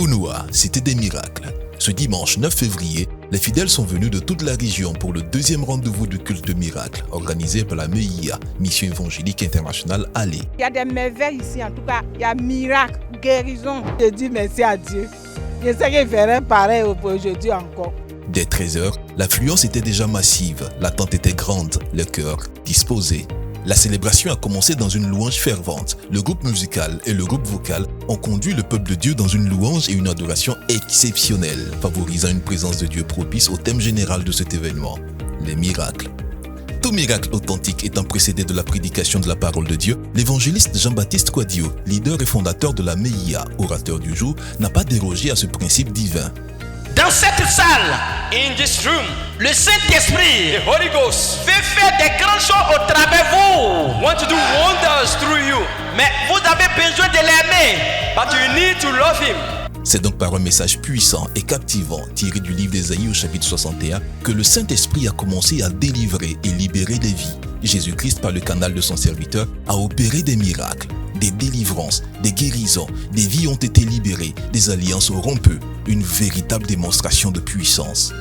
Bounoua, cité des miracles. Ce dimanche 9 février, les fidèles sont venus de toute la région pour le deuxième rendez-vous du culte de miracle organisé par la MEIA, Mission évangélique internationale Allée. Il y a des merveilles ici, en tout cas, il y a miracles, guérison. Je dis merci à Dieu. Je sais qu'il ferait pareil aujourd'hui encore. Dès 13h, l'affluence était déjà massive, l'attente était grande, le cœur disposé. La célébration a commencé dans une louange fervente. Le groupe musical et le groupe vocal ont conduit le peuple de Dieu dans une louange et une adoration exceptionnelle, favorisant une présence de Dieu propice au thème général de cet événement, les miracles. Tout miracle authentique étant précédé de la prédication de la parole de Dieu, l'évangéliste Jean-Baptiste Quadio, leader et fondateur de la MEIA, orateur du jour, n'a pas dérogé à ce principe divin. Dans cette salle, in this room, le Saint-Esprit, the Holy Ghost veut faire des grandes choses au travers vous. want to do wonders through you, Mais vous avez besoin de l'aimer. but you need to love Him. C'est donc par un message puissant et captivant tiré du livre d'Ésaïe au chapitre 61 que le Saint-Esprit a commencé à délivrer et libérer des vies. Jésus-Christ, par le canal de son serviteur, a opéré des miracles, des délivrances, des guérisons, des vies ont été libérées, des alliances rompues, une véritable démonstration de puissance.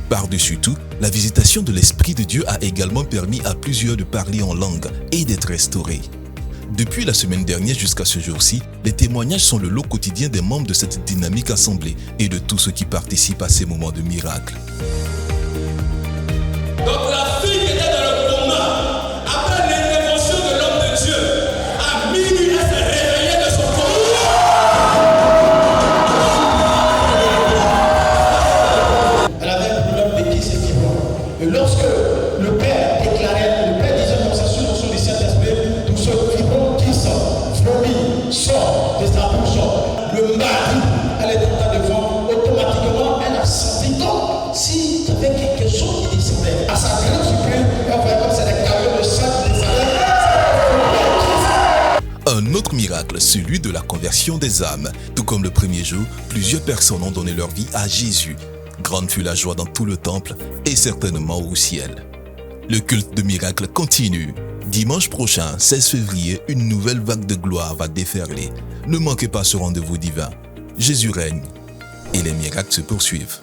Par-dessus tout, la visitation de l'Esprit de Dieu a également permis à plusieurs de parler en langue et d'être restaurés. Depuis la semaine dernière jusqu'à ce jour-ci, les témoignages sont le lot quotidien des membres de cette dynamique assemblée et de tous ceux qui participent à ces moments de miracle. Donc la fille qui était dans le coma, après l'intervention de l'homme de Dieu, à minuit, elle s'est réveillée de son coma. Elle avait un problème de kystes fibromes. Et lorsque le père déclarait, le père disait comme ça sur le son du Saint-Esprit, tout ce fibrom qui sort, vomit, sort de sa bouche, le mari, elle est en train de voir, automatiquement, elle a senti comme si il y avait quelque chose qui descendait. À sa grande surprise, elle voyait comme c'est des camions de sang qui descendaient. Un autre miracle, celui de la conversion des âmes. Tout comme le premier jour, plusieurs personnes ont donné leur vie à Jésus. Grande fut la joie dans tout le temple et certainement au ciel. Le culte de miracle continue. Dimanche prochain, 16 février, une nouvelle vague de gloire va déferler. Ne manquez pas ce rendez-vous divin. Jésus règne et les miracles se poursuivent.